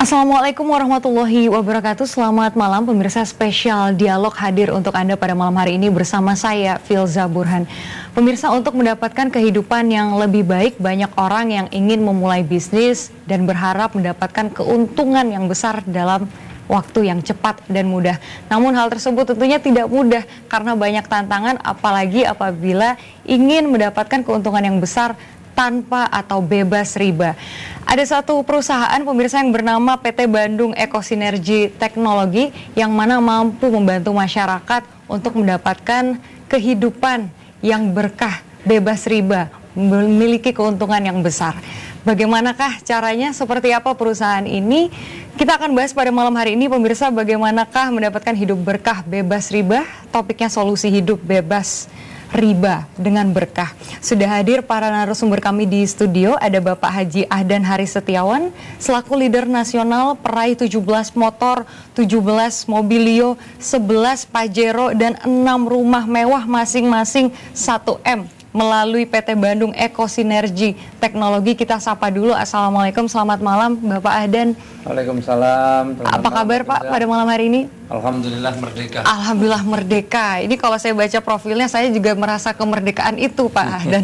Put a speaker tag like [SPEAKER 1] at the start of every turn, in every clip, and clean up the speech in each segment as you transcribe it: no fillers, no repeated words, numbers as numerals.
[SPEAKER 1] Assalamualaikum warahmatullahi wabarakatuh. Selamat malam pemirsa, spesial dialog hadir untuk Anda pada malam hari ini bersama saya Filza Burhan. Pemirsa, untuk mendapatkan kehidupan yang lebih baik, banyak orang yang ingin memulai bisnis dan berharap mendapatkan keuntungan yang besar dalam waktu yang cepat dan mudah. Namun hal tersebut tentunya tidak mudah karena banyak tantangan, apalagi apabila ingin mendapatkan keuntungan yang besar tanpa atau bebas riba. Ada satu perusahaan pemirsa yang bernama PT Bandung Ekosinergi Teknologi yang mana mampu membantu masyarakat untuk mendapatkan kehidupan yang berkah, bebas riba, memiliki keuntungan yang besar. Bagaimanakah caranya? Seperti apa perusahaan ini? Kita akan bahas pada malam hari ini pemirsa, bagaimanakah mendapatkan hidup berkah bebas riba? Topiknya solusi hidup bebas riba dengan berkah. Sudah hadir para narasumber kami di studio. Ada Bapak Haji Ahdan Haris Setiawan selaku leader nasional peraih 17 motor, 17 mobilio, 11 Pajero dan 6 rumah mewah masing-masing 1M melalui PT Bandung Ekosinergi Teknologi. Kita sapa dulu. Assalamualaikum, selamat malam Bapak Ahdan.
[SPEAKER 2] Waalaikumsalam.
[SPEAKER 1] Apa kabar Pak pada malam hari ini?
[SPEAKER 2] Alhamdulillah merdeka.
[SPEAKER 1] Alhamdulillah merdeka. Ini kalau saya baca profilnya saya juga merasa kemerdekaan itu Pak Ahdan.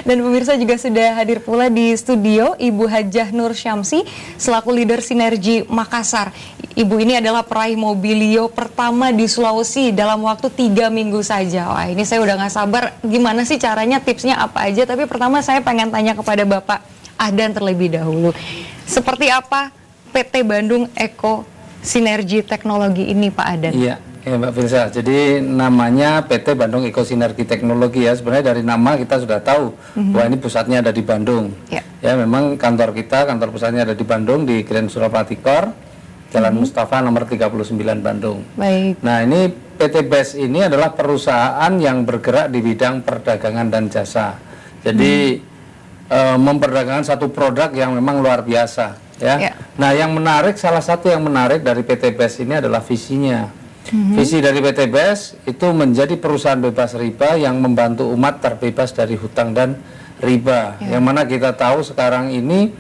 [SPEAKER 1] Dan pemirsa juga sudah hadir pula di studio Ibu Hajah Nur Syamsi selaku leader Sinergi Makassar. Ibu ini adalah peraih mobilio pertama di Sulawesi dalam waktu 3 minggu saja. Wah, ini saya udah gak sabar gimana sih caranya, tipsnya apa aja. Tapi pertama saya pengen tanya kepada Bapak Ahdan terlebih dahulu. Seperti apa PT Bandung Ekosinergi Teknologi ini Pak Ahdan?
[SPEAKER 2] Iya, ya Mbak Filza. Jadi namanya PT Bandung Ekosinergi Teknologi ya. Sebenarnya dari nama kita sudah tahu bahwa ini pusatnya ada di Bandung. Ya, memang kantor pusatnya ada di Bandung di Grand Surapati Kor, Jalan Mustafa nomor 39 Bandung.
[SPEAKER 1] Baik.
[SPEAKER 2] Nah, ini PT BES ini adalah perusahaan yang bergerak di bidang perdagangan dan jasa. Jadi memperdagangkan satu produk yang memang luar biasa. Ya. Nah, yang menarik, salah satu yang menarik dari PT BES ini adalah visinya. Visi dari PT BES itu menjadi perusahaan bebas riba yang membantu umat terbebas dari hutang dan riba. Yang mana kita tahu sekarang ini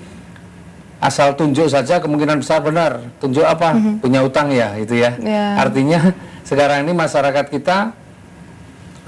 [SPEAKER 2] asal tunjuk saja kemungkinan besar benar. Tunjuk apa? Punya utang ya, itu ya. Artinya sekarang ini masyarakat kita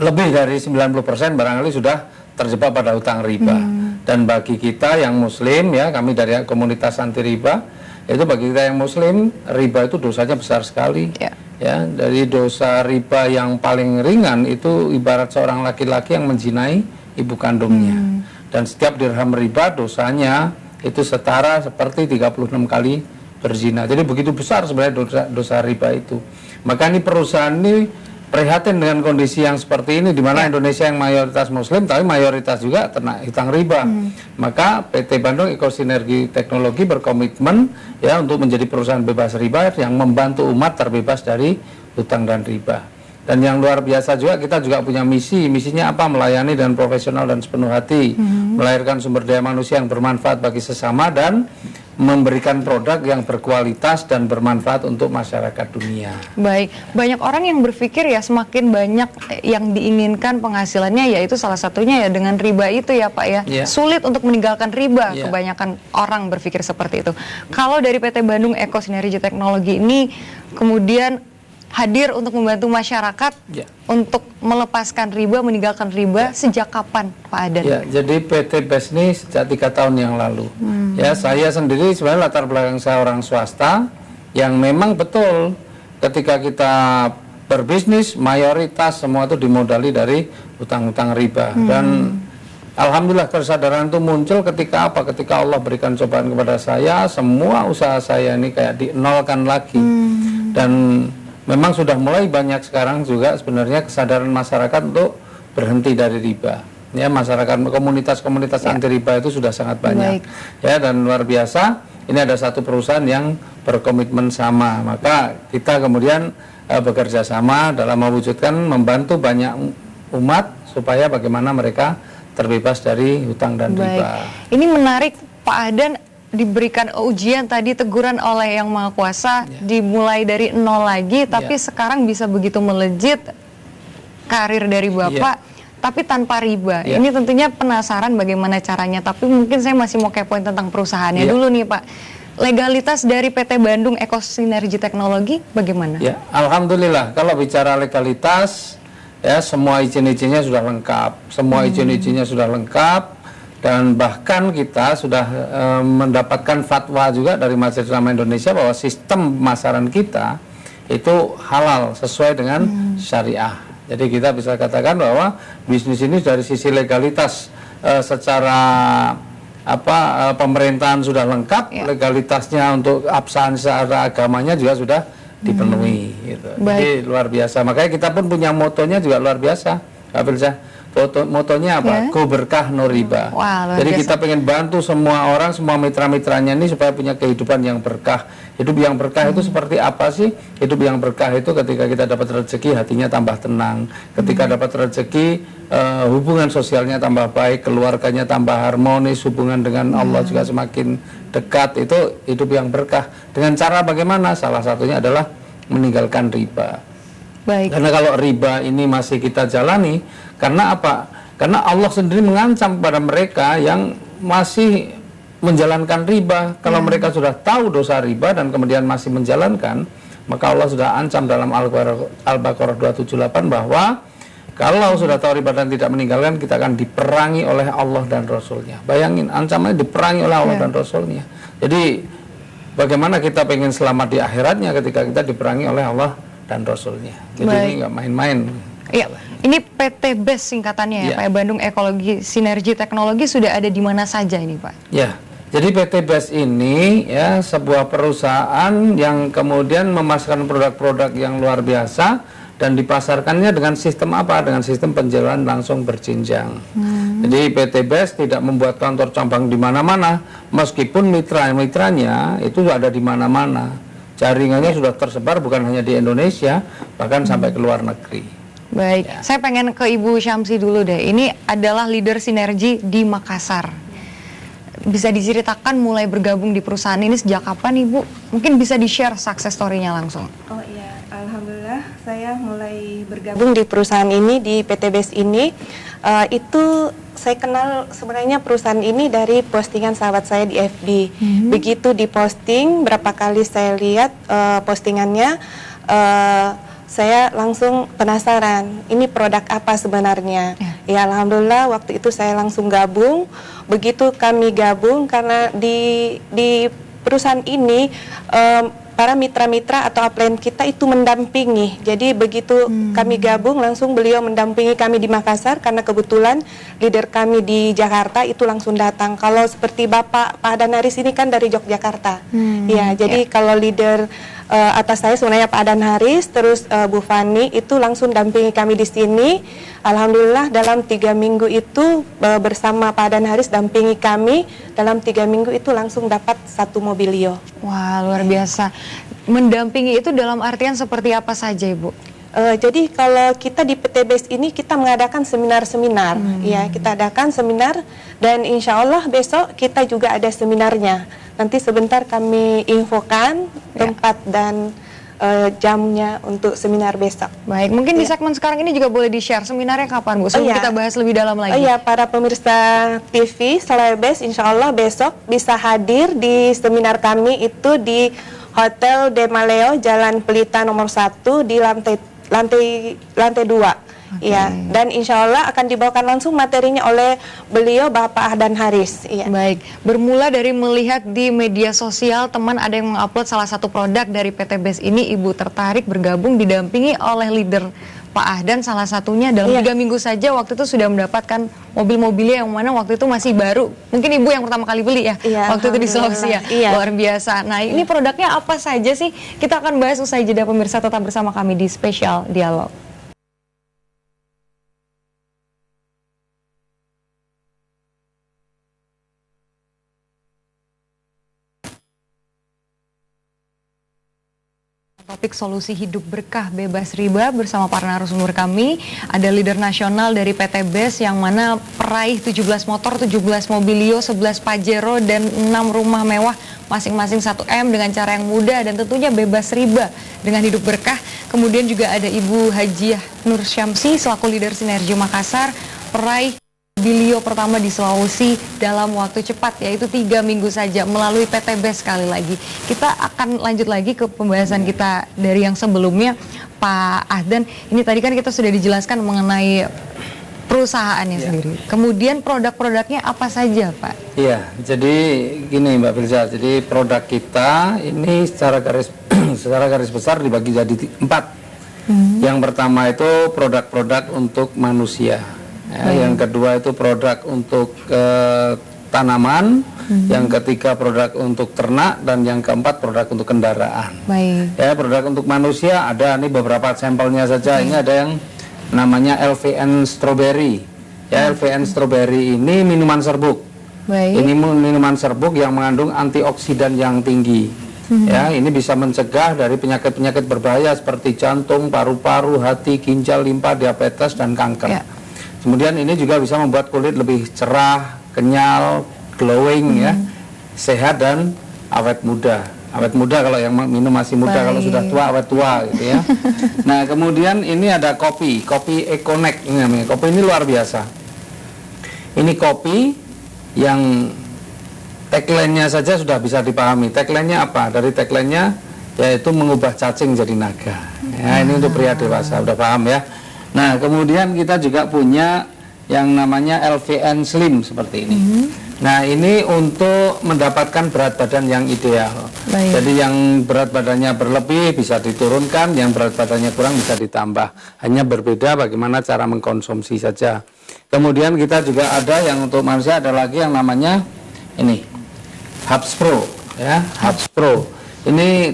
[SPEAKER 2] lebih dari 90% barangkali sudah terjebak pada hutang riba. Dan bagi kita yang muslim ya, kami dari komunitas anti riba, itu bagi kita yang muslim, riba itu dosanya besar sekali. Ya, dari dosa riba yang paling ringan itu ibarat seorang laki-laki yang menzinai ibu kandungnya. Dan setiap dirham riba dosanya itu setara seperti 36 kali berzina. Jadi begitu besar sebenarnya dosa riba itu. Maka ini perusahaan ini prihatin dengan kondisi yang seperti ini, di mana Indonesia yang mayoritas muslim tapi mayoritas juga kena hutang riba. Maka PT Bandung Ekosinergi Teknologi berkomitmen ya untuk menjadi perusahaan bebas riba yang membantu umat terbebas dari hutang dan riba. Dan yang luar biasa juga, kita juga punya misinya apa? Melayani dengan profesional dan sepenuh hati, melahirkan sumber daya manusia yang bermanfaat bagi sesama dan memberikan produk yang berkualitas dan bermanfaat untuk masyarakat dunia.
[SPEAKER 1] Baik, banyak orang yang berpikir ya semakin banyak yang diinginkan penghasilannya, yaitu salah satunya ya dengan riba itu ya Pak ya. Sulit untuk meninggalkan riba, kebanyakan orang berpikir seperti itu. Kalau dari PT Bandung Ekosinergi Teknologi ini kemudian hadir untuk membantu masyarakat untuk melepaskan riba, meninggalkan riba, sejak kapan Pak Ahdan?
[SPEAKER 2] Ya, jadi PT BES ini sejak 3 tahun yang lalu. Ya, saya sendiri sebenarnya latar belakang saya orang swasta yang memang betul ketika kita berbisnis mayoritas semua itu dimodali dari hutang-hutang riba. Dan alhamdulillah kesadaran itu muncul ketika apa? Ketika Allah berikan cobaan kepada saya, semua usaha saya ini kayak dienolkan lagi. Dan memang sudah mulai banyak sekarang juga sebenarnya kesadaran masyarakat untuk berhenti dari riba. Ya, masyarakat komunitas-komunitas anti riba itu sudah sangat banyak. Ya, dan luar biasa ini ada satu perusahaan yang berkomitmen sama. Maka kita kemudian bekerja sama dalam mewujudkan membantu banyak umat supaya bagaimana mereka terbebas dari hutang dan riba.
[SPEAKER 1] Ini menarik Pak Ahdan, diberikan ujian tadi, teguran oleh Yang Maha Kuasa, dimulai dari nol lagi, tapi sekarang bisa begitu melejit karir dari Bapak, tapi tanpa riba. Ini tentunya penasaran bagaimana caranya, tapi mungkin saya masih mau kepoin tentang perusahaannya dulu nih Pak. legalitas dari PT Bandung Eko Sinergi Teknologi bagaimana?
[SPEAKER 2] Ya, alhamdulillah kalau bicara legalitas ya semua izin-izinnya sudah lengkap, dan bahkan kita sudah mendapatkan fatwa juga dari Majelis Ulama Indonesia bahwa sistem pemasaran kita itu halal sesuai dengan syariah. Jadi kita bisa katakan bahwa bisnis ini dari sisi legalitas secara pemerintahan sudah lengkap, legalitasnya untuk absahan secara agamanya juga sudah dipenuhi gitu. Jadi luar biasa. Makanya kita pun punya motonya juga luar biasa, Pak Filza. Motonya apa? Go berkah no riba. Jadi kita pengen bantu semua orang, semua mitra-mitranya ini supaya punya kehidupan yang berkah. Hidup yang berkah itu seperti apa sih? Hidup yang berkah itu ketika kita dapat rezeki hatinya tambah tenang. Ketika dapat rezeki hubungan sosialnya tambah baik, keluarganya tambah harmonis, hubungan dengan Allah juga semakin dekat. Itu hidup yang berkah. Dengan cara bagaimana? Salah satunya adalah meninggalkan riba. Karena kalau riba ini masih kita jalani, karena apa? Karena Allah sendiri mengancam kepada mereka yang masih menjalankan riba. Kalau mereka sudah tahu dosa riba dan kemudian masih menjalankan, maka Allah sudah ancam dalam Al-Baqarah 278 bahwa kalau sudah tahu riba dan tidak meninggalkan, kita akan diperangi oleh Allah dan Rasulnya. Bayangin, ancamannya diperangi oleh Allah dan Rasulnya. Jadi bagaimana kita pengen selamat di akhiratnya ketika kita diperangi oleh Allah dan Rasulnya. Jadi ini nggak main-main.
[SPEAKER 1] Iya, ini PT BES singkatannya ya, Pak. Bandung Ekologi Sinergi Teknologi sudah ada di mana saja ini, Pak? Ya, jadi PT BES ini ya sebuah perusahaan yang kemudian memasarkan produk-produk yang luar biasa dan dipasarkannya dengan sistem apa? Dengan sistem penjualan langsung berjenjang. Jadi PT BES tidak membuat kantor cabang di mana-mana, meskipun mitra-mitranya itu ada di mana-mana. Jaringannya sudah tersebar bukan hanya di Indonesia, bahkan sampai ke luar negeri. Baik, saya pengen ke Ibu Syamsi dulu deh. Ini adalah leader sinergi di Makassar. Bisa diceritakan mulai bergabung di perusahaan ini sejak kapan, Ibu? Mungkin bisa di-share success story-nya langsung.
[SPEAKER 3] Oh iya, alhamdulillah saya mulai bergabung di perusahaan ini, di PT BES ini. Itu saya kenal sebenarnya perusahaan ini dari postingan sahabat saya di FB. Begitu diposting, berapa kali saya lihat postingannya, saya langsung penasaran, ini produk apa sebenarnya. Ya alhamdulillah waktu itu saya langsung gabung. Begitu kami gabung, karena di perusahaan ini para mitra-mitra atau upline kita itu mendampingi. Jadi begitu kami gabung, langsung beliau mendampingi kami di Makassar, karena kebetulan leader kami di Jakarta itu langsung datang. Kalau seperti Bapak Pak Adan Haris ini kan dari Yogyakarta. Ya, jadi kalau leader atas saya sebenarnya Pak Adan Haris, terus Bu Fani itu langsung dampingi kami di sini. Alhamdulillah dalam 3 minggu itu bersama Pak Adan Haris dampingi kami, dalam 3 minggu itu langsung dapat 1 mobilio.
[SPEAKER 1] Wah, luar biasa. Mendampingi itu dalam artian seperti apa saja, Ibu?
[SPEAKER 3] Jadi kalau kita di PT BES ini kita mengadakan seminar-seminar, ya kita adakan seminar, dan insya Allah besok kita juga ada seminarnya. Nanti sebentar kami infokan tempat dan jamnya untuk seminar besok.
[SPEAKER 1] Baik, mungkin di segmen sekarang ini juga boleh di-share seminarnya kapan, Bu? Sebelum kita bahas lebih dalam lagi.
[SPEAKER 3] Iya, para pemirsa TV Selebes, insya Allah besok bisa hadir di seminar kami itu di Hotel De Maleo, Jalan Pelita nomor 1 di lantai 2. Ya, dan insya Allah akan dibawakan langsung materinya oleh beliau Bapak Ahdan Haris. Ya.
[SPEAKER 1] Baik, bermula dari melihat di media sosial teman ada yang mengupload salah satu produk dari PT BES ini, Ibu tertarik bergabung didampingi oleh leader Pak Ahdan, salah satunya dalam 3 minggu saja waktu itu sudah mendapatkan mobil-mobilnya yang mana waktu itu masih baru. Mungkin Ibu yang pertama kali beli ya, waktu itu di Sulawesi ya. Luar biasa. Nah, ini produknya apa saja sih? Kita akan bahas usai jeda, pemirsa tetap bersama kami di Spesial Dialog. Topik solusi hidup berkah bebas riba bersama para narasumber kami. Ada leader nasional dari PT BES yang mana peraih 17 motor, 17 mobilio, 11 Pajero, dan 6 rumah mewah masing-masing 1M dengan cara yang mudah dan tentunya bebas riba dengan hidup berkah. Kemudian juga ada Ibu Hajiah Nur Syamsi selaku leader Sinergi Makassar, peraih Bilio pertama di Sulawesi dalam waktu cepat, yaitu 3 minggu saja melalui PTBES. Sekali lagi kita akan lanjut lagi ke pembahasan kita dari yang sebelumnya, Pak Ahdan. Ini tadi kan kita sudah dijelaskan mengenai perusahaannya sendiri, kemudian produk-produknya apa saja, Pak?
[SPEAKER 2] Iya, jadi gini Mbak Filza, jadi produk kita ini secara garis besar dibagi jadi 4. Yang pertama itu produk-produk untuk manusia. Yang kedua itu produk untuk tanaman, yang ketiga produk untuk ternak, dan yang keempat produk untuk kendaraan. Ya, produk untuk manusia ada nih beberapa sampelnya saja. Ini ada yang namanya LVN Strawberry. Ya, LVN Strawberry ini minuman serbuk. Ini minuman serbuk yang mengandung antioksidan yang tinggi. Ya, ini bisa mencegah dari penyakit-penyakit berbahaya seperti jantung, paru-paru, hati, ginjal, limpa, diabetes, dan kanker. Kemudian ini juga bisa membuat kulit lebih cerah, kenyal, glowing, ya, sehat dan awet muda. Awet muda kalau yang minum masih muda, kalau sudah tua awet tua, gitu ya. Nah, kemudian ini ada kopi Econek ini namanya. Kopi ini luar biasa. Ini kopi yang tagline-nya saja sudah bisa dipahami. Tagline-nya apa? Dari tagline-nya yaitu mengubah cacing jadi naga. Ya, ini untuk pria dewasa, udah paham ya. Nah, kemudian kita juga punya yang namanya LVN Slim seperti ini. Nah, ini untuk mendapatkan berat badan yang ideal. Jadi yang berat badannya berlebih bisa diturunkan, yang berat badannya kurang bisa ditambah. Hanya berbeda bagaimana cara mengkonsumsi saja. Kemudian kita juga ada yang untuk manusia, ada lagi yang namanya ini Hubs Pro, ya, Hubs Pro. Ini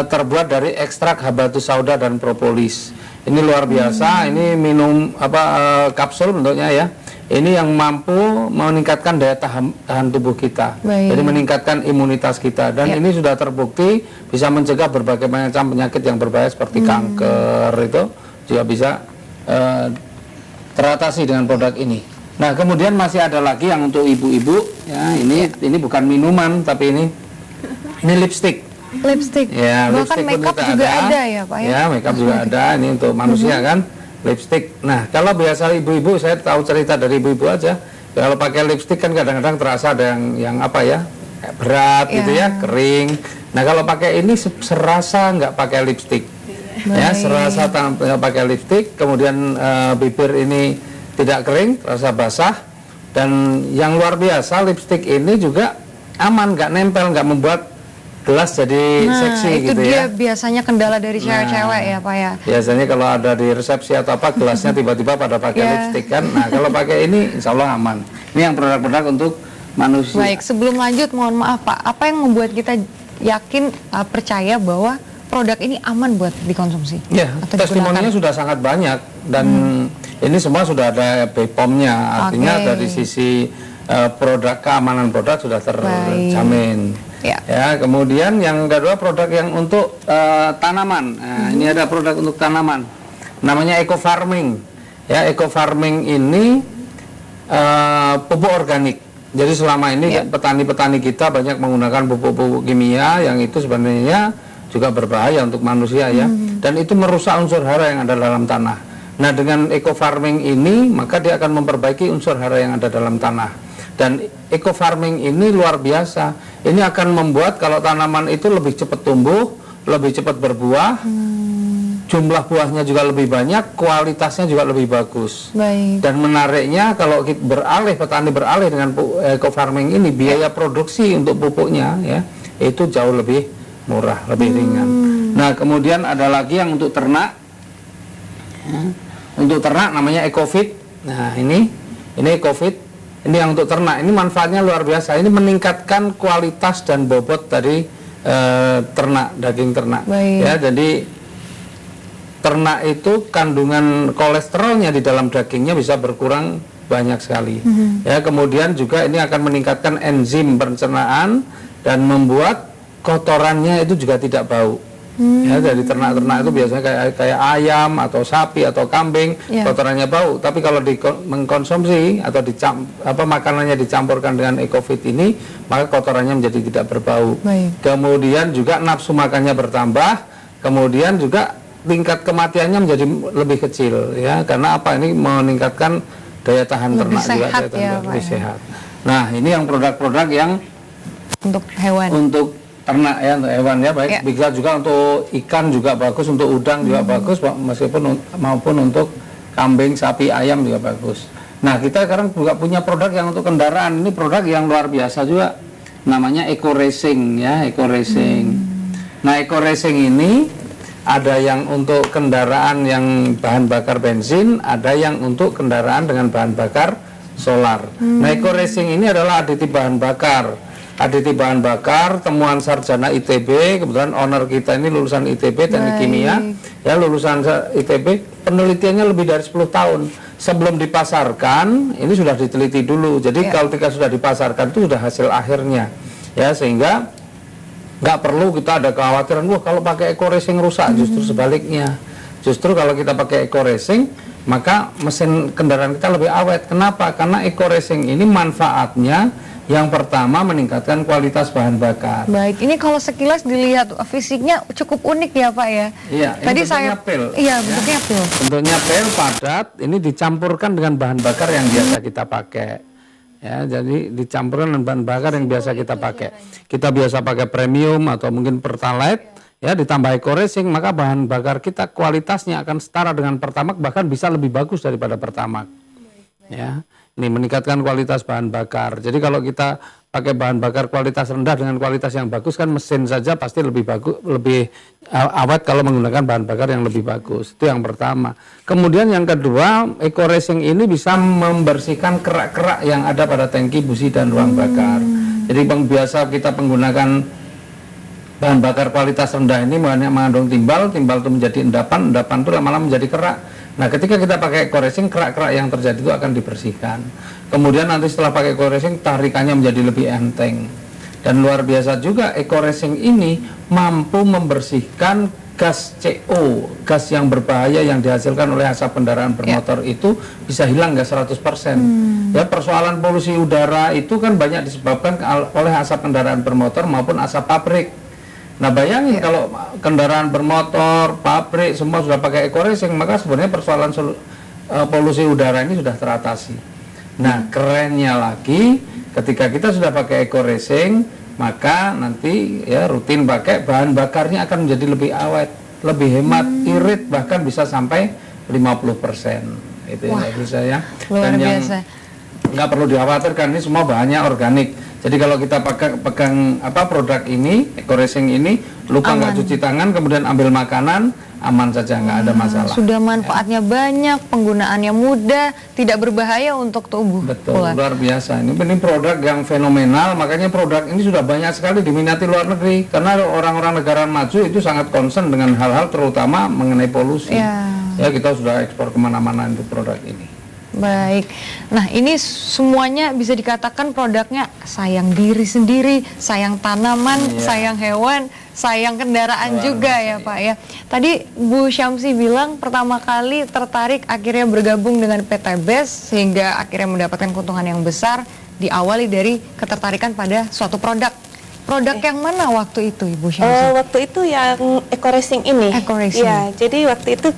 [SPEAKER 2] terbuat dari ekstrak habatus sauda dan propolis. Ini luar biasa. Ini minum kapsul bentuknya, ya. Ini yang mampu meningkatkan daya tahan tubuh kita. Jadi meningkatkan imunitas kita. Dan ini sudah terbukti bisa mencegah berbagai macam penyakit yang berbahaya seperti kanker, itu juga bisa teratasi dengan produk ini. Nah, kemudian masih ada lagi yang untuk ibu-ibu, ya. Ini bukan minuman, tapi ini lipstick. Ya,
[SPEAKER 1] bahkan makeup juga ada ya, Pak, ya?
[SPEAKER 2] Ya, makeup juga ada. Ini untuk manusia kan, lipstick. Nah, kalau biasa ibu-ibu, saya tahu cerita dari ibu-ibu aja. Kalau pakai lipstick kan kadang-kadang terasa ada yang apa ya, berat gitu ya, kering. Nah, kalau pakai ini serasa nggak pakai lipstick. Ya, serasa nggak pakai lipstick. Kemudian bibir ini tidak kering, terasa basah. Dan yang luar biasa, lipstick ini juga aman, nggak nempel, nggak membuat gelas jadi seksi gitu ya.
[SPEAKER 1] Itu dia biasanya kendala dari cewek-cewek ya, Pak, ya.
[SPEAKER 2] Biasanya kalau ada di resepsi atau apa, gelasnya tiba-tiba pada pakai lipstick kan. Nah, kalau pakai ini insya Allah aman. Ini yang produk-produk untuk manusia.
[SPEAKER 1] Baik, sebelum lanjut mohon maaf, Pak, apa yang membuat kita yakin, percaya bahwa produk ini aman buat dikonsumsi?
[SPEAKER 2] Ya, testimoninya sudah sangat banyak. Dan ini semua sudah ada BPOM-nya. Artinya dari sisi produk, keamanan produk sudah terjamin. Ya, kemudian yang kedua produk yang untuk tanaman. Nah, ini ada produk untuk tanaman, namanya eco farming. Ya, eco farming ini pupuk organik. Jadi selama ini petani-petani kita banyak menggunakan pupuk-pupuk kimia yang itu sebenarnya juga berbahaya untuk manusia, ya. Dan itu merusak unsur hara yang ada dalam tanah. Nah, dengan eco farming ini maka dia akan memperbaiki unsur hara yang ada dalam tanah. Dan eco farming ini luar biasa. Ini akan membuat kalau tanaman itu lebih cepat tumbuh, lebih cepat berbuah, jumlah buahnya juga lebih banyak, kualitasnya juga lebih bagus. Dan menariknya kalau kita petani beralih dengan eco farming ini, biaya produksi untuk pupuknya, ya, itu jauh lebih murah, lebih ringan. Nah, kemudian ada lagi yang untuk ternak. Ya, untuk ternak namanya EcoFit. Nah, ini EcoFit. Ini yang untuk ternak, ini manfaatnya luar biasa. Ini meningkatkan kualitas dan bobot dari ternak, daging ternak. Ya, jadi ternak itu kandungan kolesterolnya di dalam dagingnya bisa berkurang banyak sekali. Ya, kemudian juga ini akan meningkatkan enzim pencernaan dan membuat kotorannya itu juga tidak bau. Ya, dari ternak-ternak itu biasanya kayak ayam atau sapi atau kambing, kotorannya bau. Tapi kalau mengkonsumsi atau makanannya dicampurkan dengan EcoFit ini, maka kotorannya menjadi tidak berbau. Kemudian juga nafsu makannya bertambah. Kemudian juga tingkat kematiannya menjadi lebih kecil, ya. Karena apa? Ini meningkatkan daya tahan
[SPEAKER 1] lebih
[SPEAKER 2] ternak juga
[SPEAKER 1] sehat
[SPEAKER 2] lebih sehat. Nah, ini yang produk-produk yang
[SPEAKER 1] untuk hewan,
[SPEAKER 2] untuk ternak ya, untuk hewan ya, baik bisa juga untuk ikan juga bagus, untuk udang juga bagus, meskipun maupun untuk kambing, sapi, ayam juga bagus. Nah, kita sekarang juga punya produk yang untuk kendaraan. Ini produk yang luar biasa juga, namanya Eco Racing ya, Eco Racing. Nah, Eco Racing ini ada yang untuk kendaraan yang bahan bakar bensin, ada yang untuk kendaraan dengan bahan bakar solar. Nah, Eco Racing ini adalah aditif bahan bakar. Aditif bahan bakar, temuan sarjana ITB, kebetulan owner kita ini lulusan ITB, teknik kimia, ya lulusan ITB, penelitiannya lebih dari 10 tahun. Sebelum dipasarkan, ini sudah diteliti dulu. Jadi kalau ketika sudah dipasarkan itu sudah hasil akhirnya, ya sehingga nggak perlu kita ada kekhawatiran, wah kalau pakai Eco Racing rusak. Justru sebaliknya, justru kalau kita pakai Eco Racing, maka mesin kendaraan kita lebih awet. Kenapa? Karena Eco Racing ini manfaatnya yang pertama meningkatkan kualitas bahan bakar.
[SPEAKER 1] Baik, ini kalau sekilas dilihat fisiknya cukup unik ya Pak ya.
[SPEAKER 2] Iya,
[SPEAKER 1] tadi
[SPEAKER 2] ini
[SPEAKER 1] saya
[SPEAKER 2] pil.
[SPEAKER 1] Iya, bentuknya pil.
[SPEAKER 2] Bentuknya pil padat, ini dicampurkan dengan bahan bakar yang biasa kita pakai. Ya, jadi dicampurkan dengan bahan bakar yang biasa kita pakai. Kita biasa pakai premium atau mungkin pertalite, ya ditambah Eco Racing, maka bahan bakar kita kualitasnya akan setara dengan Pertamax, bahkan bisa lebih bagus daripada Pertamax. Ya. Ini meningkatkan kualitas bahan bakar. Jadi kalau kita pakai bahan bakar kualitas rendah dengan kualitas yang bagus, kan mesin saja pasti lebih bagus, lebih awet kalau menggunakan bahan bakar yang lebih bagus. Itu yang pertama. Kemudian yang kedua, Eco Racing ini bisa membersihkan kerak-kerak yang ada pada tangki busi dan ruang bakar. Jadi biasa kita menggunakan bahan bakar kualitas rendah ini mengandung timbal itu menjadi endapan itu lama-lama menjadi kerak. Nah, ketika kita pakai Eco Racing, kerak-kerak yang terjadi itu akan dibersihkan. Kemudian nanti setelah pakai Eco Racing, tarikannya menjadi lebih enteng. Dan luar biasa juga, Eco Racing ini mampu membersihkan gas CO, gas yang berbahaya yang dihasilkan oleh asap kendaraan bermotor itu bisa hilang nggak 100%. Ya, persoalan polusi udara itu kan banyak disebabkan oleh asap kendaraan bermotor maupun asap pabrik. Nah, bayangin kalau kendaraan bermotor, pabrik semua sudah pakai Eco Racing, maka sebenarnya persoalan polusi udara ini sudah teratasi. Nah, kerennya lagi ketika kita sudah pakai Eco Racing, maka nanti ya rutin pakai, bahan bakarnya akan menjadi lebih awet, lebih hemat, irit, bahkan bisa sampai 50%. Itu yang bisa ya.
[SPEAKER 1] Luar biasa.
[SPEAKER 2] Nggak perlu dikhawatirkan, ini semua bahannya organik. Jadi kalau kita pegang produk ini, Eco Racing ini, lupa nggak cuci tangan, kemudian ambil makanan, aman saja, nggak ada masalah.
[SPEAKER 1] Sudah manfaatnya banyak, penggunaannya mudah, tidak berbahaya untuk tubuh.
[SPEAKER 2] Betul, luar biasa. Ini produk yang fenomenal, makanya produk ini sudah banyak sekali diminati luar negeri. Karena orang-orang negara maju itu sangat concern dengan hal-hal terutama mengenai polusi. Ya, kita sudah ekspor kemana-mana untuk produk ini.
[SPEAKER 1] Baik, nah ini semuanya bisa dikatakan produknya sayang diri sendiri, sayang tanaman, sayang hewan, sayang kendaraan juga ya Pak ya. Tadi Bu Syamsi bilang pertama kali tertarik akhirnya bergabung dengan PT BES sehingga akhirnya mendapatkan keuntungan yang besar diawali dari ketertarikan pada suatu produk. Produk yang mana waktu itu Ibu Syamsi?
[SPEAKER 3] Waktu itu yang Eco Racing ini.
[SPEAKER 1] Eco Racing.
[SPEAKER 3] Ya, jadi waktu itu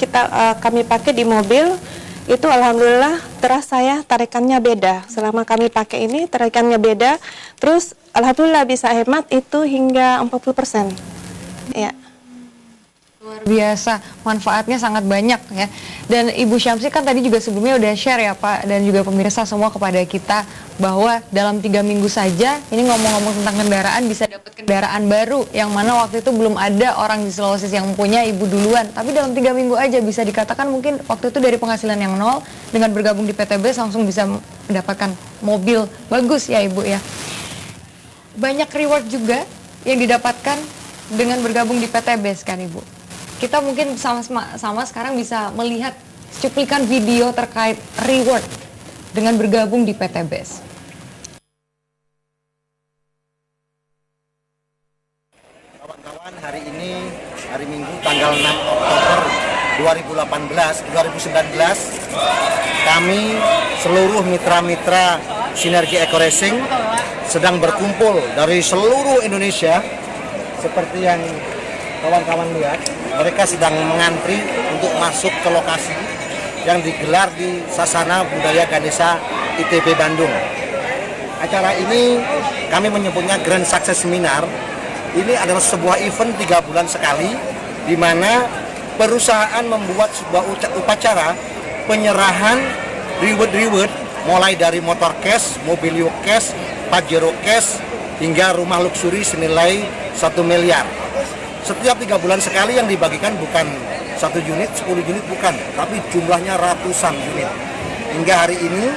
[SPEAKER 3] kami pakai di mobil. Itu alhamdulillah terasa ya tarikannya beda. Selama kami pakai ini tarikannya beda. Terus alhamdulillah bisa hemat itu hingga 40%. Ya.
[SPEAKER 1] Luar biasa, manfaatnya sangat banyak ya. Dan Ibu Syamsi kan tadi juga sebelumnya udah share ya Pak dan juga pemirsa semua kepada kita bahwa dalam 3 minggu saja ini ngomong-ngomong tentang kendaraan bisa dapat kendaraan baru yang mana waktu itu belum ada orang di Sulawesi yang punya Ibu duluan. Tapi dalam 3 minggu aja bisa dikatakan mungkin waktu itu dari penghasilan yang nol dengan bergabung di PT BES langsung bisa mendapatkan mobil bagus ya Ibu ya. Banyak reward juga yang didapatkan dengan bergabung di PT BES kan Ibu. Kita mungkin sama sekarang bisa melihat cuplikan video terkait reward dengan bergabung di PT BES.
[SPEAKER 4] Kawan-kawan, hari ini hari Minggu tanggal 6 Oktober 2019 kami seluruh mitra-mitra Sinergi Eco Racing sedang berkumpul dari seluruh Indonesia. Seperti yang kawan-kawan lihat, mereka sedang mengantri untuk masuk ke lokasi. yang digelar di Sasana Budaya Ganesha ITB Bandung. Acara ini kami menyebutnya Grand Success Seminar. Ini adalah sebuah event 3 bulan sekali, di mana perusahaan membuat sebuah upacara penyerahan reward mulai dari motor cash, mobilio cash, Pajero cash, hingga rumah luksuri senilai 1 miliar. Setiap 3 bulan sekali yang dibagikan bukan 1 unit, 10 unit bukan, tapi jumlahnya ratusan unit. Hingga hari ini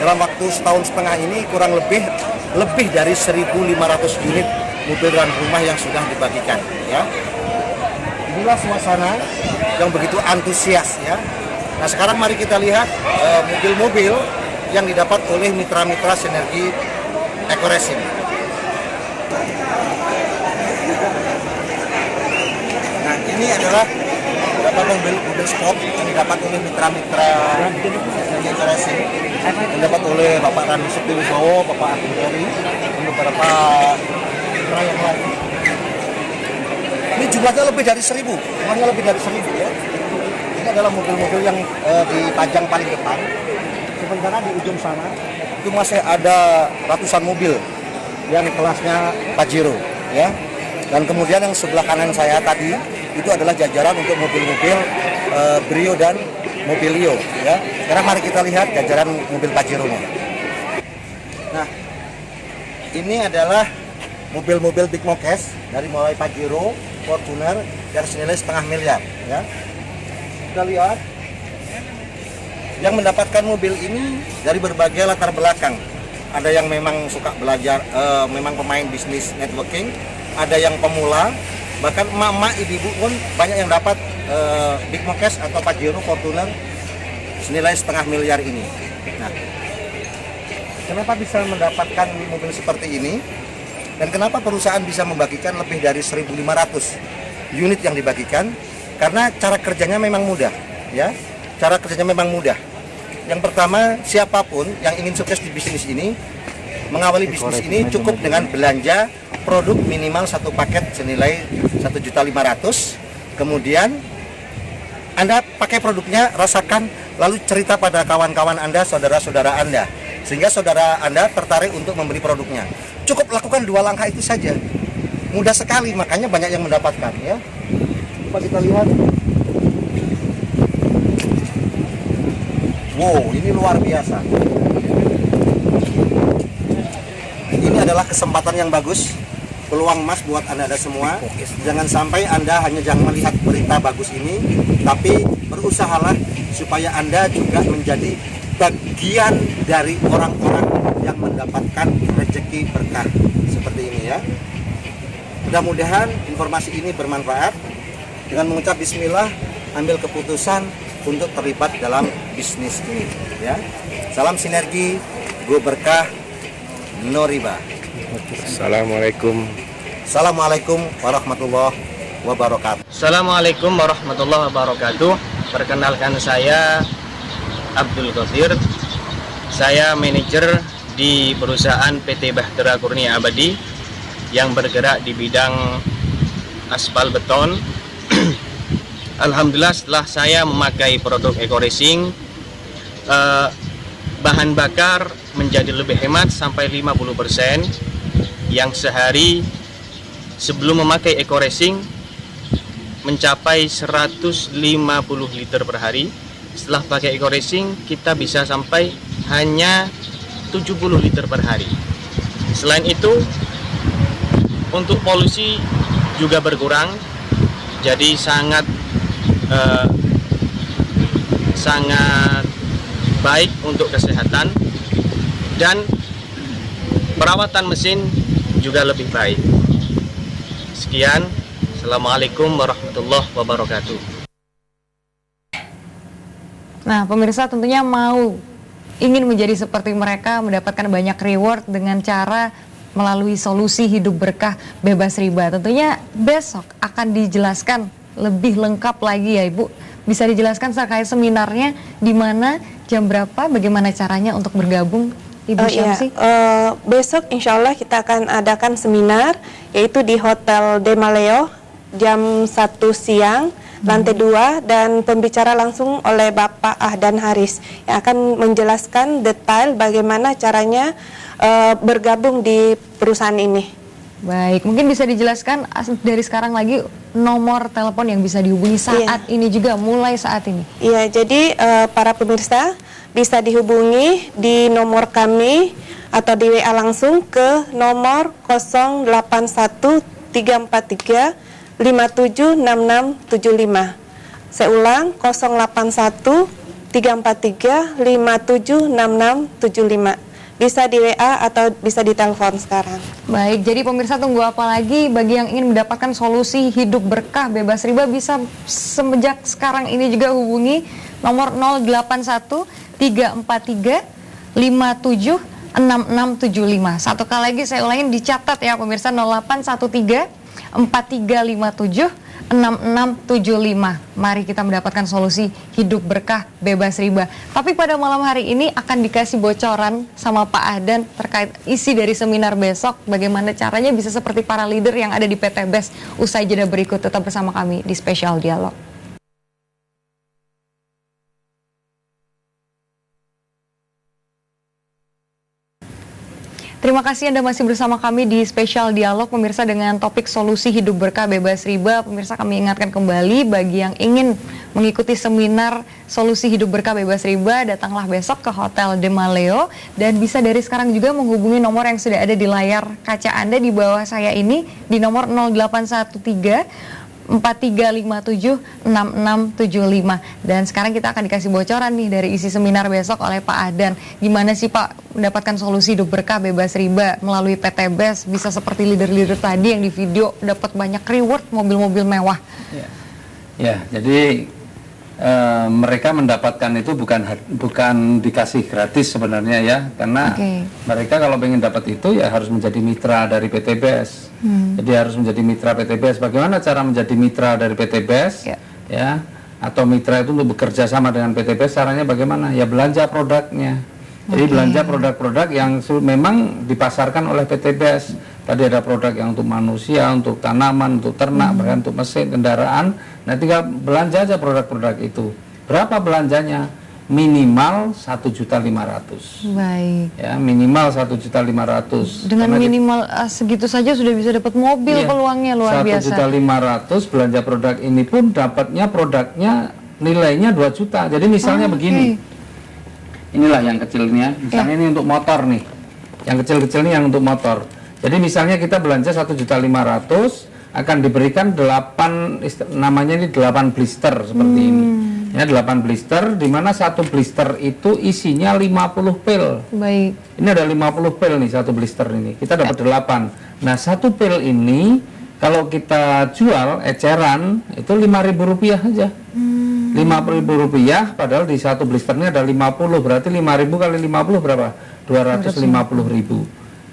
[SPEAKER 4] dalam waktu setahun setengah ini kurang lebih dari 1.500 unit mobil dan rumah yang sudah dibagikan. Ya, inilah suasana yang begitu antusias. Ya, nah sekarang mari kita lihat mobil-mobil yang didapat oleh mitra-mitra sinergi Eco-Racing. Nah ini adalah beberapa mobil sport yang didapat oleh mitra-mitra sinergi Eco-Racing, yang didapat oleh Bapak Rani Setiwibowo, Bapak Agung Pori, dan beberapa mitra yang lain. Ini jumlahnya lebih dari 1.000, ya. Ini adalah mobil-mobil yang dipajang paling depan. Sementara di ujung sana itu masih ada ratusan mobil yang kelasnya Pajero, ya. Dan kemudian yang sebelah kanan saya tadi itu adalah jajaran untuk mobil-mobil Brio dan Mobilio, ya. Sekarang mari kita lihat jajaran mobil Pajero-nya. Nah, ini adalah mobil-mobil Big Mokes dari mulai Pajero, Fortuner yang senilai 0,5 miliar, ya. Kita lihat yang mendapatkan mobil ini dari berbagai latar belakang. Ada yang memang suka belajar, memang pemain bisnis networking, ada yang pemula, bahkan emak-emak, ibu-ibu pun banyak yang dapat Big Mokes atau Pajero Fortuner senilai 0,5 miliar ini. Nah, kenapa bisa mendapatkan mobil seperti ini? Dan kenapa perusahaan bisa membagikan lebih dari 1.500 unit yang dibagikan? Karena cara kerjanya memang mudah, ya. Cara kerjanya memang mudah. Yang pertama, siapapun yang ingin sukses di bisnis ini, mengawali bisnis ini cukup dengan belanja produk minimal 1 paket senilai 1.500.000. Kemudian Anda pakai produknya, rasakan, lalu cerita pada kawan-kawan Anda, saudara-saudara Anda, sehingga saudara Anda tertarik untuk membeli produknya. Cukup lakukan 2 langkah itu saja. Mudah sekali, makanya banyak yang mendapatkan, ya. Coba kita lihat. Wow, ini luar biasa. Ini adalah kesempatan yang bagus, peluang emas buat Anda semua. Jangan sampai Anda hanya jangan melihat berita bagus ini, tapi berusahalah supaya Anda juga menjadi bagian dari orang-orang yang mendapatkan rezeki berkah seperti ini, ya. Mudah-mudahan informasi ini bermanfaat. Dengan mengucap bismillah, ambil keputusan untuk terlibat dalam bisnis ini, ya. Salam sinergi, go berkah, no riba.
[SPEAKER 5] Assalamualaikum.
[SPEAKER 4] Assalamualaikum warahmatullahi wabarakatuh.
[SPEAKER 5] Assalamualaikum warahmatullahi wabarakatuh. Perkenalkan, saya Abdul Qadir. Saya manajer di perusahaan PT Bahtera Kurnia Abadi yang bergerak di bidang aspal beton. Alhamdulillah, setelah saya memakai produk Eco-Racing, bahan bakar menjadi lebih hemat sampai 50%, yang sehari sebelum memakai Eco-Racing mencapai 150 liter per hari. Setelah pakai Eco-Racing kita bisa sampai hanya 70 liter per hari. Selain itu, untuk polusi juga berkurang, jadi sangat baik untuk kesehatan, dan perawatan mesin juga lebih baik. Sekian, Assalamualaikum warahmatullahi wabarakatuh.
[SPEAKER 1] Nah, pemirsa tentunya ingin menjadi seperti mereka, mendapatkan banyak reward dengan cara melalui solusi hidup berkah bebas riba. Tentunya besok akan dijelaskan lebih lengkap lagi, ya Ibu. Bisa dijelaskan terkait seminarnya, di mana, jam berapa, bagaimana caranya untuk bergabung, Ibu Syamsi?
[SPEAKER 3] Iya. Besok insya Allah kita akan adakan seminar, yaitu di Hotel Demaleo jam 1 siang. lantai 2, dan pembicara langsung oleh Bapak Ahdan Haris yang akan menjelaskan detail bagaimana caranya bergabung di perusahaan ini.
[SPEAKER 1] Baik, mungkin bisa dijelaskan dari sekarang lagi nomor telepon yang bisa dihubungi saat ini juga, mulai saat ini.
[SPEAKER 3] Iya, jadi para pemirsa bisa dihubungi di nomor kami atau di WA langsung ke nomor 081343 576675. Saya ulang, 081343 576675. Bisa di WA atau bisa di telepon sekarang.
[SPEAKER 1] Baik, jadi pemirsa tunggu apa lagi? Bagi yang ingin mendapatkan solusi hidup berkah bebas riba, bisa semenjak sekarang ini juga hubungi nomor 081 343 57 6675. Satu kali lagi saya ulangin, dicatat ya pemirsa, 0813 4357 6675. Mari kita mendapatkan solusi hidup berkah bebas riba. Tapi pada malam hari ini akan dikasih bocoran sama Pak Ahdan terkait isi dari seminar besok, bagaimana caranya bisa seperti para leader yang ada di PT BES. Usai jeda berikut, tetap bersama kami di Spesial Dialog. Terima kasih Anda masih bersama kami di Spesial Dialog, pemirsa, dengan topik solusi hidup berkah bebas riba. Pemirsa, kami ingatkan kembali bagi yang ingin mengikuti seminar solusi hidup berkah bebas riba, datanglah besok ke Hotel De Maleo dan bisa dari sekarang juga menghubungi nomor yang sudah ada di layar kaca Anda di bawah saya ini di nomor 0813 4357 6675. Dan sekarang kita akan dikasih bocoran nih dari isi seminar besok oleh Pak Ahdan. Gimana sih Pak mendapatkan solusi hidup berkah bebas riba melalui PT BES, bisa seperti leader-leader tadi yang di video dapat banyak reward, mobil-mobil mewah.
[SPEAKER 2] Ya, jadi mereka mendapatkan itu bukan dikasih gratis sebenarnya ya, karena mereka kalau ingin dapat itu ya harus menjadi mitra dari PT BES. Jadi harus menjadi mitra PT BES. Bagaimana cara menjadi mitra dari PT BES? Ya, atau mitra itu untuk bekerja sama dengan PT BES, caranya bagaimana? Ya belanja produknya. Jadi belanja produk-produk yang memang dipasarkan oleh PT BES. Tadi ada produk yang untuk manusia, untuk tanaman, untuk ternak, bahkan untuk mesin, kendaraan. Nah, tinggal belanja aja produk-produk itu. Berapa belanjanya? Minimal 1.500.000.
[SPEAKER 1] Baik.
[SPEAKER 2] Ya, minimal 1.500.000.
[SPEAKER 1] Dengan karena minimal segitu saja sudah bisa dapat mobil, peluangnya luar biasa.
[SPEAKER 2] 1.500.000 belanja produk ini pun dapatnya produknya nilainya 2 juta. Jadi misalnya begini. Inilah yang kecilnya. Misalnya ini untuk motor nih. Yang kecil-kecil ini yang untuk motor. Jadi misalnya kita belanja 1.500.000 akan diberikan 8 namanya ini 8 blister seperti ini. Ya, 8 blister di mana satu blister itu isinya 50 pil.
[SPEAKER 1] Baik.
[SPEAKER 2] Ini ada 50 pil nih satu blister ini. Kita dapat 8. Nah, satu pil ini kalau kita jual eceran itu Rp5.000 aja. Rp5.000, padahal di satu blister ini ada 50, berarti 5.000 kali 50 berapa? 250.000.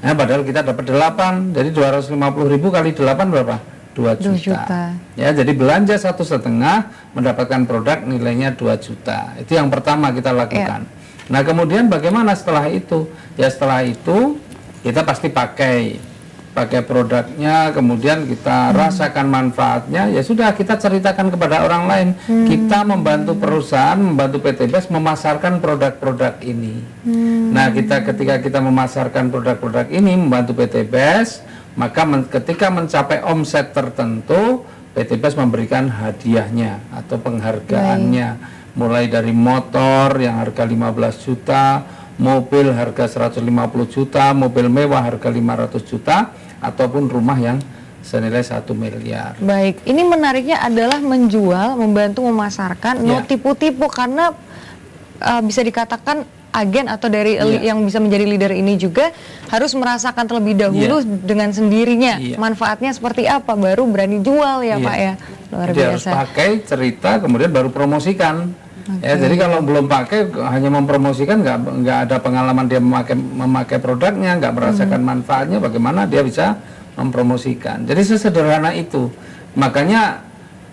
[SPEAKER 2] Nah, padahal kita dapat 8, jadi 250.000 kali 8 berapa? 2 juta. Ya, jadi belanja 1,5 mendapatkan produk nilainya 2 juta. Itu yang pertama kita lakukan. Nah, kemudian bagaimana setelah itu? Ya, setelah itu kita pasti pakai produknya, kemudian kita rasakan manfaatnya. Ya sudah, kita ceritakan kepada orang lain. Kita membantu perusahaan, membantu PT BES memasarkan produk-produk ini. Nah, ketika kita memasarkan produk-produk ini, membantu PT BES, maka ketika mencapai omset tertentu, PT BES memberikan hadiahnya atau penghargaannya. Mulai dari motor yang harga 15 juta, mobil harga 150 juta, mobil mewah harga 500 juta, ataupun rumah yang senilai 1 miliar.
[SPEAKER 1] Baik, ini menariknya adalah menjual, membantu memasarkan, no tipu-tipu, karena bisa dikatakan agen atau dari yang bisa menjadi leader ini juga harus merasakan terlebih dahulu dengan sendirinya manfaatnya seperti apa, baru berani jual ya Pak ya. Luar biasa.
[SPEAKER 2] Harus pakai, cerita, kemudian baru promosikan. Ya, jadi kalau belum pakai, hanya mempromosikan, nggak ada pengalaman dia memakai produknya, nggak merasakan manfaatnya, bagaimana dia bisa mempromosikan. Jadi sesederhana itu. Makanya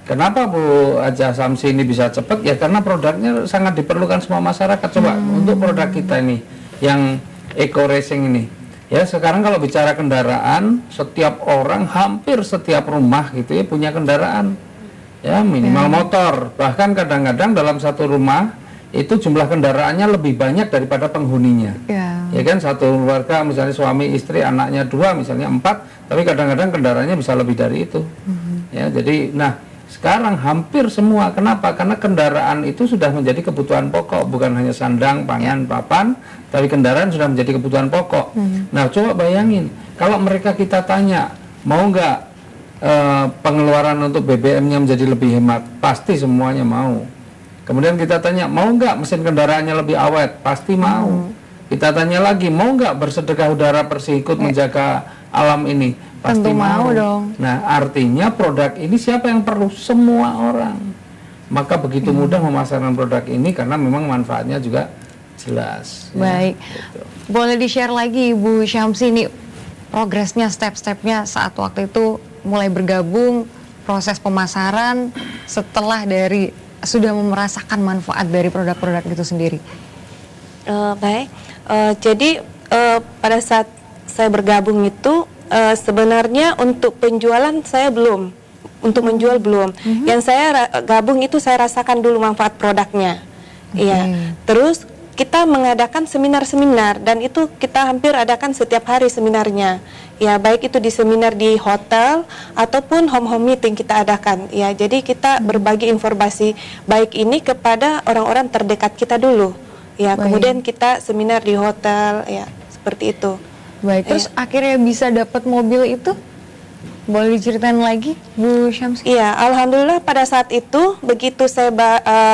[SPEAKER 2] kenapa Bu Haja Samsi ini bisa cepat? Ya karena produknya sangat diperlukan semua masyarakat. Coba untuk produk kita ini yang Eco Racing ini. Ya, sekarang kalau bicara kendaraan, setiap orang, hampir setiap rumah gitu ya punya kendaraan. ya minimal motor. Bahkan kadang-kadang dalam satu rumah itu jumlah kendaraannya lebih banyak daripada penghuninya. Ya kan, satu keluarga misalnya suami istri anaknya 2 misalnya 4, tapi kadang-kadang kendaraannya bisa lebih dari itu. Ya, jadi nah sekarang hampir semua, kenapa? Karena kendaraan itu sudah menjadi kebutuhan pokok, bukan hanya sandang, pangan, papan, tapi kendaraan sudah menjadi kebutuhan pokok. Nah, coba bayangin kalau mereka kita tanya mau nggak pengeluaran untuk BBM-nya menjadi lebih hemat, pasti semuanya mau. Kemudian kita tanya mau nggak mesin kendaraannya lebih awet, pasti mau. Kita tanya lagi mau nggak bersedekah udara bersih ikut menjaga alam ini, pasti mau dong. Nah, artinya produk ini siapa yang perlu? Semua orang. Maka begitu mudah memasarkan produk ini karena memang manfaatnya juga jelas.
[SPEAKER 1] Baik,
[SPEAKER 2] gitu.
[SPEAKER 1] Boleh di-share lagi Ibu Syamsi ini progresnya, step-stepnya saat waktu itu mulai bergabung, proses pemasaran setelah dari sudah merasakan manfaat dari produk-produk itu sendiri.
[SPEAKER 3] Baik, jadi pada saat saya bergabung itu sebenarnya untuk penjualan saya belum, untuk menjual belum. Yang saya gabung itu saya rasakan dulu manfaat produknya. Iya. Terus kita mengadakan seminar-seminar dan itu kita hampir adakan setiap hari seminarnya. Ya, baik itu di seminar di hotel ataupun home meeting kita adakan. Ya, jadi kita berbagi informasi baik ini kepada orang-orang terdekat kita dulu. Ya, kemudian kita seminar di hotel, ya seperti itu.
[SPEAKER 1] Baik, terus akhirnya bisa dapat mobil itu? Boleh diceritain lagi, Bu Syamsi?
[SPEAKER 3] Iya, alhamdulillah pada saat itu begitu saya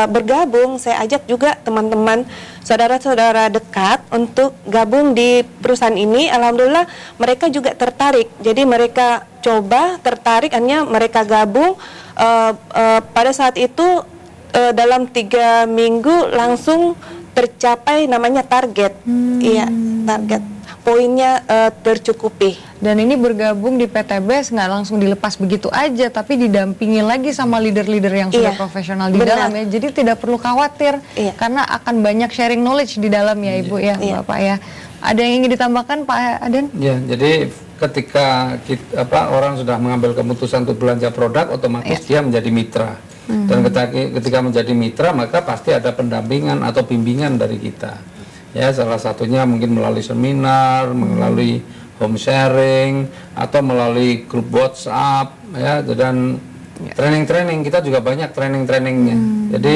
[SPEAKER 3] bergabung, saya ajak juga teman-teman, saudara-saudara dekat untuk gabung di perusahaan ini. Alhamdulillah mereka juga tertarik. Jadi mereka coba tertarik, akhirnya mereka gabung. Pada saat itu dalam 3 minggu langsung tercapai namanya target. Iya, target. Poinnya tercukupi.
[SPEAKER 1] Dan ini bergabung di PTBS nggak langsung dilepas begitu aja, tapi didampingi lagi sama leader-leader yang sudah profesional di dalam ya. Jadi tidak perlu khawatir karena akan banyak sharing knowledge di dalam ya Ibu ya, Bapak ya. Ada yang ingin ditambahkan Pak Aden? Ya,
[SPEAKER 2] jadi ketika orang sudah mengambil keputusan untuk belanja produk, otomatis dia menjadi mitra. Dan ketika menjadi mitra maka pasti ada pendampingan atau bimbingan dari kita. Ya, salah satunya mungkin melalui seminar, melalui home sharing, atau melalui grup WhatsApp, ya, dan training-training, kita juga banyak training-trainingnya. Jadi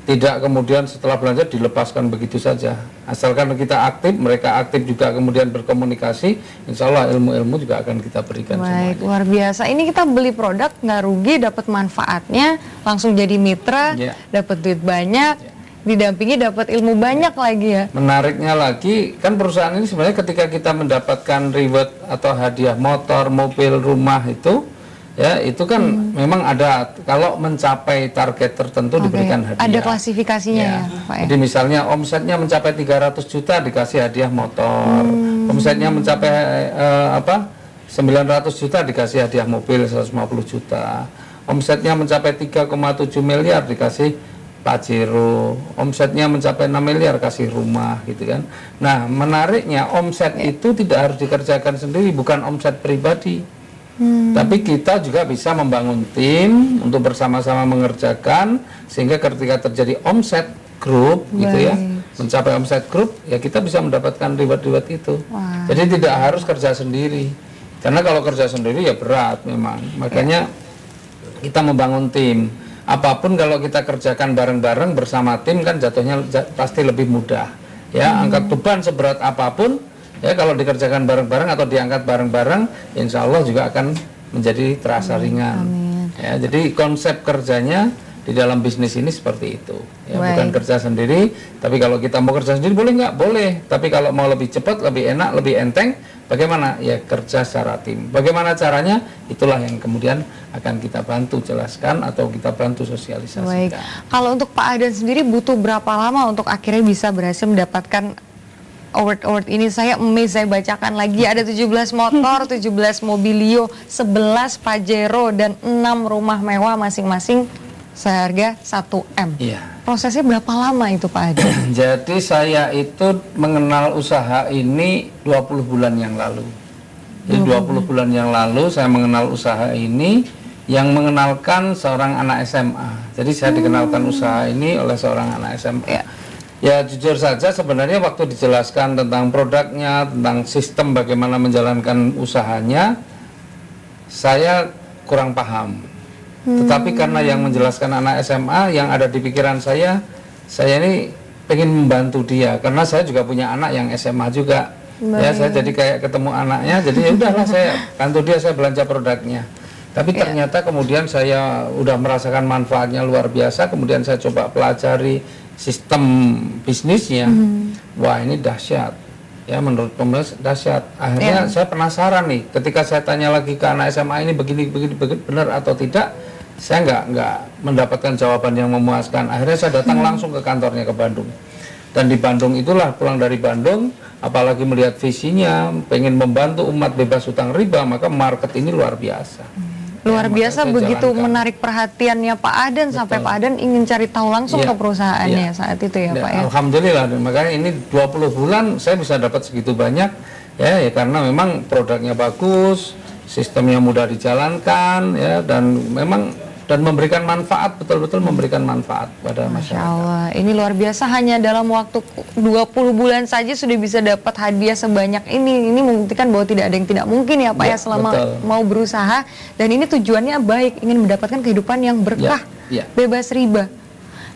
[SPEAKER 2] tidak kemudian setelah belanja dilepaskan begitu saja. Asalkan kita aktif, mereka aktif juga kemudian berkomunikasi, insya Allah ilmu-ilmu juga akan kita berikan.
[SPEAKER 1] Baik, semuanya. Luar biasa. Ini kita beli produk nggak rugi, dapat manfaatnya, langsung jadi mitra, dapat duit banyak. Didampingi dapat ilmu banyak lagi ya.
[SPEAKER 2] Menariknya lagi kan perusahaan ini sebenarnya ketika kita mendapatkan reward atau hadiah motor, mobil, rumah itu ya itu kan memang ada kalau mencapai target tertentu diberikan hadiah.
[SPEAKER 1] Ada klasifikasinya ya Pak ya.
[SPEAKER 2] Jadi misalnya omsetnya mencapai 300 juta dikasih hadiah motor. Omsetnya mencapai 900 juta dikasih hadiah mobil 150 juta. Omsetnya mencapai 3,7 miliar dikasih Pajero, omsetnya mencapai 6 miliar kasih rumah gitu kan. Nah, menariknya omset itu tidak harus dikerjakan sendiri, bukan omset pribadi. Tapi kita juga bisa membangun tim untuk bersama-sama mengerjakan sehingga ketika terjadi omset grup gitu ya, mencapai omset grup ya kita bisa mendapatkan reward-reward itu. Jadi tidak harus kerja sendiri. Karena kalau kerja sendiri ya berat memang. Makanya kita membangun tim. Apapun kalau kita kerjakan bareng-bareng bersama tim kan jatuhnya pasti lebih mudah. Ya, angkat beban seberat apapun, ya kalau dikerjakan bareng-bareng atau diangkat bareng-bareng, insya Allah juga akan menjadi terasa ringan. Ya, jadi konsep kerjanya di dalam bisnis ini seperti itu. Ya, bukan kerja sendiri, tapi kalau kita mau kerja sendiri boleh nggak? Boleh. Tapi kalau mau lebih cepat, lebih enak, lebih enteng, bagaimana? Ya kerja secara tim. Bagaimana caranya? Itulah yang kemudian akan kita bantu jelaskan atau kita bantu sosialisasikan.
[SPEAKER 1] Baik. Kalau untuk Pak Aden sendiri butuh berapa lama untuk akhirnya bisa berhasil mendapatkan award ini? Saya bacakan lagi ada 17 motor, 17 mobilio, 11 Pajero dan 6 rumah mewah masing-masing seharga 1 M.
[SPEAKER 2] Iya.
[SPEAKER 1] Prosesnya berapa lama itu Pak Aden?
[SPEAKER 2] Jadi saya itu mengenal usaha ini 20 bulan yang lalu. Jadi 20 bulan yang lalu saya mengenal usaha ini yang mengenalkan seorang anak SMA. Jadi saya dikenalkan usaha ini oleh seorang anak SMA. Ya jujur saja sebenarnya waktu dijelaskan tentang produknya, tentang sistem bagaimana menjalankan usahanya, saya kurang paham. Tetapi karena yang menjelaskan anak SMA, yang ada di pikiran saya ini pengen membantu dia, karena saya juga punya anak yang SMA juga. Ya, saya jadi kayak ketemu anaknya, jadi ya udahlah saya bantu dia, saya belanja produknya. Tapi ternyata kemudian saya udah merasakan manfaatnya luar biasa, kemudian saya coba pelajari sistem bisnisnya. Wah, ini dahsyat. Ya, menurut pemirsa dahsyat. Akhirnya saya penasaran nih, ketika saya tanya lagi ke anak SMA ini begini benar atau tidak, saya nggak mendapatkan jawaban yang memuaskan. Akhirnya saya datang langsung ke kantornya ke Bandung. Dan di Bandung itulah, pulang dari Bandung, apalagi melihat visinya, pengen membantu umat bebas hutang riba, maka market ini luar biasa.
[SPEAKER 1] Luar biasa, begitu menarik perhatiannya Pak Adan. Betul. Sampai Pak Adan ingin cari tahu langsung ke perusahaannya saat itu ya Pak ya.
[SPEAKER 2] Alhamdulillah, makanya ini 20 bulan saya bisa dapat segitu banyak ya karena memang produknya bagus, sistemnya mudah dijalankan ya, dan memang memberikan manfaat, betul-betul memberikan manfaat pada masyarakat.
[SPEAKER 1] Masya Allah, ini luar biasa, hanya dalam waktu 20 bulan saja sudah bisa dapat hadiah sebanyak ini. Ini membuktikan bahwa tidak ada yang tidak mungkin ya Pak ya, selama mau berusaha. Dan ini tujuannya baik, ingin mendapatkan kehidupan yang berkah, bebas riba.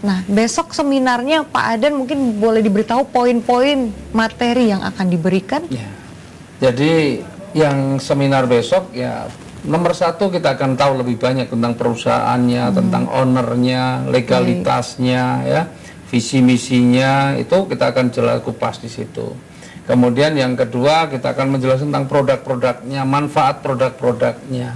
[SPEAKER 1] Nah, besok seminarnya Pak Adan mungkin boleh diberitahu poin-poin materi yang akan diberikan.
[SPEAKER 2] Jadi yang seminar besok ya, nomor satu kita akan tahu lebih banyak tentang perusahaannya, tentang ownernya, legalitasnya, ya, visi misinya, itu kita akan jelas kupas di situ. Kemudian yang kedua kita akan menjelaskan tentang produk-produknya, manfaat produk-produknya.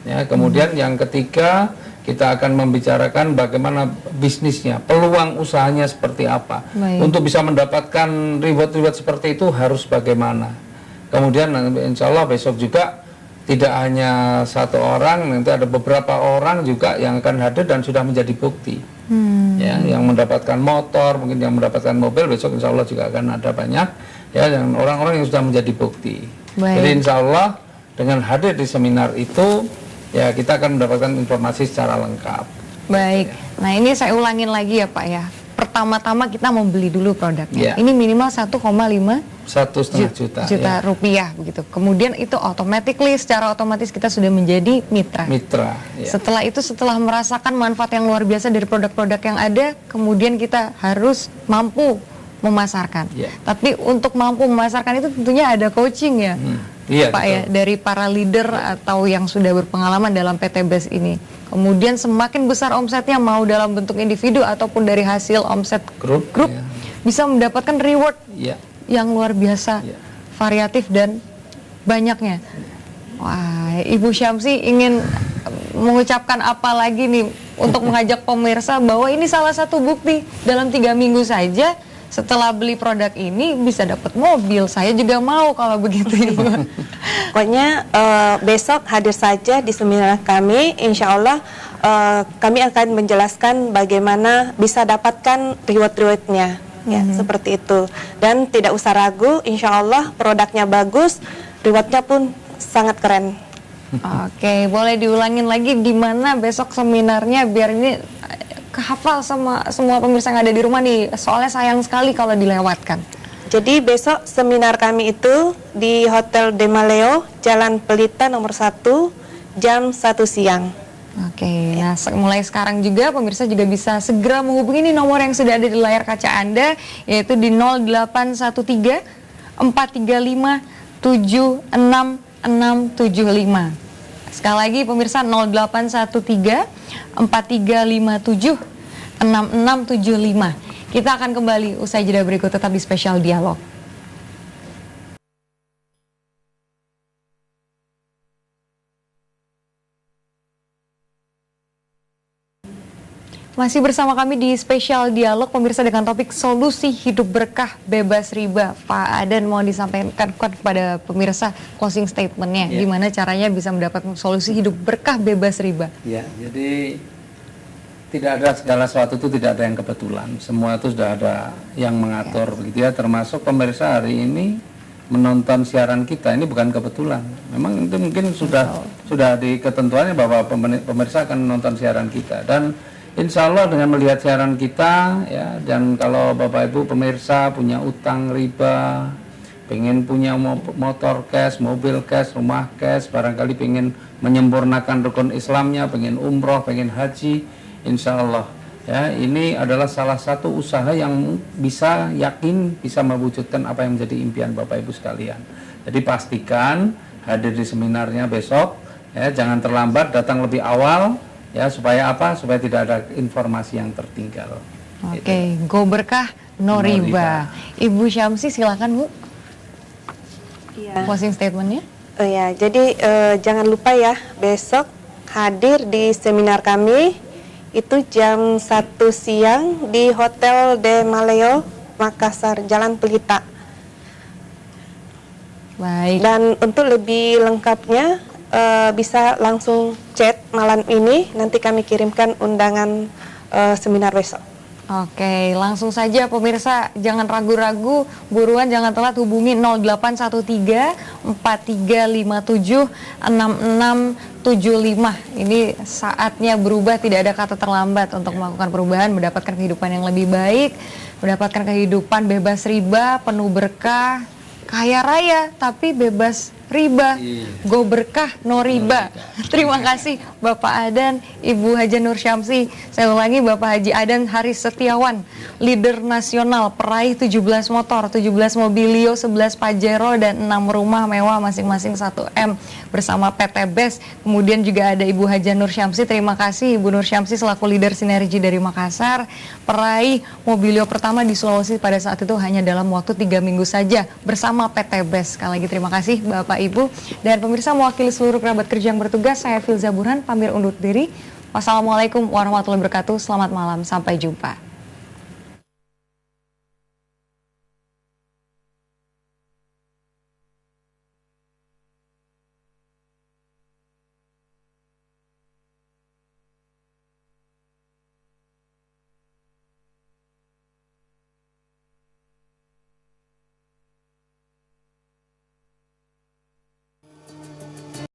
[SPEAKER 2] Ya, kemudian yang ketiga kita akan membicarakan bagaimana bisnisnya, peluang usahanya seperti apa. Untuk bisa mendapatkan reward-reward seperti itu harus bagaimana. Kemudian insya Allah besok juga tidak hanya satu orang, nanti ada beberapa orang juga yang akan hadir dan sudah menjadi bukti. Ya, yang mendapatkan motor, mungkin yang mendapatkan mobil, besok insya Allah juga akan ada banyak ya, yang orang-orang yang sudah menjadi bukti. Jadi insya Allah dengan hadir di seminar itu, ya kita akan mendapatkan informasi secara lengkap.
[SPEAKER 1] Baik, nah ini saya ulangin lagi ya Pak ya. Pertama-tama kita membeli dulu produknya. Ini minimal 1,5 juta rupiah begitu. Kemudian itu automatically, secara otomatis kita sudah menjadi mitra. Setelah itu, setelah merasakan manfaat yang luar biasa dari produk-produk yang ada, kemudian kita harus mampu memasarkan. Tapi untuk mampu memasarkan itu tentunya ada coaching ya, Pak ya, dari para leader atau yang sudah berpengalaman dalam PTBES ini. Kemudian semakin besar omsetnya, mau dalam bentuk individu ataupun dari hasil omset grup, bisa mendapatkan reward yang luar biasa, variatif dan banyaknya. Wah, Ibu Syamsi ingin mengucapkan apa lagi nih untuk mengajak pemirsa bahwa ini salah satu bukti dalam 3 minggu saja setelah beli produk ini bisa dapat mobil. Saya juga mau kalau begitu Ibu.
[SPEAKER 3] Pokoknya besok hadir saja di seminar kami, insya Allah kami akan menjelaskan bagaimana bisa dapatkan reward-rewardnya. Ya, seperti itu. Dan tidak usah ragu, insya Allah produknya bagus, rewardnya pun sangat keren.
[SPEAKER 1] Oke, boleh diulangin lagi di mana besok seminarnya biar ini kehafal sama semua pemirsa yang ada di rumah nih. Soalnya sayang sekali kalau dilewatkan.
[SPEAKER 3] Jadi besok seminar kami itu di Hotel Demaleo, Jalan Pelita nomor 1, jam 1 siang.
[SPEAKER 1] Oke, nah mulai sekarang juga pemirsa juga bisa segera menghubungi ini nomor yang sudah ada di layar kaca Anda, yaitu di 0813 435 76675. Sekali lagi pemirsa, 0813 4357 6675. Kita akan kembali usai jeda berikut, tetap di Spesial Dialog. Masih bersama kami di Spesial Dialog pemirsa dengan topik solusi hidup berkah bebas riba. Pak Adan mau disampaikan kepada pemirsa closing statementnya, gimana caranya bisa mendapatkan solusi hidup berkah bebas riba?
[SPEAKER 2] Ya, jadi tidak ada segala sesuatu itu tidak ada yang kebetulan. Semua itu sudah ada yang mengatur begitu ya, termasuk pemirsa hari ini menonton siaran kita ini bukan kebetulan. Memang itu mungkin sudah di ketentuannya bahwa pemirsa akan menonton siaran kita, dan insya Allah dengan melihat siaran kita ya, dan kalau Bapak Ibu pemirsa punya utang riba, pengen punya motor cash, mobil cash, rumah cash, barangkali pengen menyempurnakan rukun Islamnya, pengen umroh, pengen haji, insya Allah ya, ini adalah salah satu usaha yang bisa bisa mewujudkan apa yang menjadi impian Bapak Ibu sekalian. Jadi pastikan hadir di seminarnya besok ya, jangan terlambat, datang lebih awal ya, supaya apa? Supaya tidak ada informasi yang tertinggal.
[SPEAKER 1] Oke, go berkah no riba. Ibu Syamsi silakan Bu.
[SPEAKER 3] Iya.
[SPEAKER 1] Closing statementnya.
[SPEAKER 3] Oh ya, jadi jangan lupa ya, besok hadir di seminar kami itu jam 1 siang di Hotel De Maleo, Makassar, Jalan Pelita.
[SPEAKER 1] Baik.
[SPEAKER 3] Dan untuk lebih lengkapnya bisa langsung chat malam ini, nanti kami kirimkan undangan seminar besok.
[SPEAKER 1] Oke, langsung saja pemirsa, jangan ragu-ragu, buruan jangan telat, hubungi 0813 4357 6675. Ini saatnya berubah, tidak ada kata terlambat untuk melakukan perubahan, mendapatkan kehidupan yang lebih baik, mendapatkan kehidupan bebas riba, penuh berkah, kaya raya tapi bebas riba, go berkah no riba. Terima kasih Bapak Adan, Ibu Haja Nur Syamsi. Saya ulangi, Bapak Haji Adan Haris Setiawan, leader nasional, peraih 17 motor, 17 mobilio, 11 Pajero, dan 6 rumah mewah masing-masing 1M bersama PT BES. Kemudian juga ada Ibu Haja Nur Syamsi. Terima kasih Ibu Nur Syamsi selaku leader sinergi dari Makassar, peraih mobilio pertama di Sulawesi pada saat itu hanya dalam waktu 3 minggu saja bersama PT BES. Sekali lagi terima kasih Bapak Ibu, dan pemirsa, mewakili seluruh kerabat kerja yang bertugas, saya Filza Burhan pamit undur diri. Wassalamualaikum warahmatullahi wabarakatuh. Selamat malam, sampai jumpa.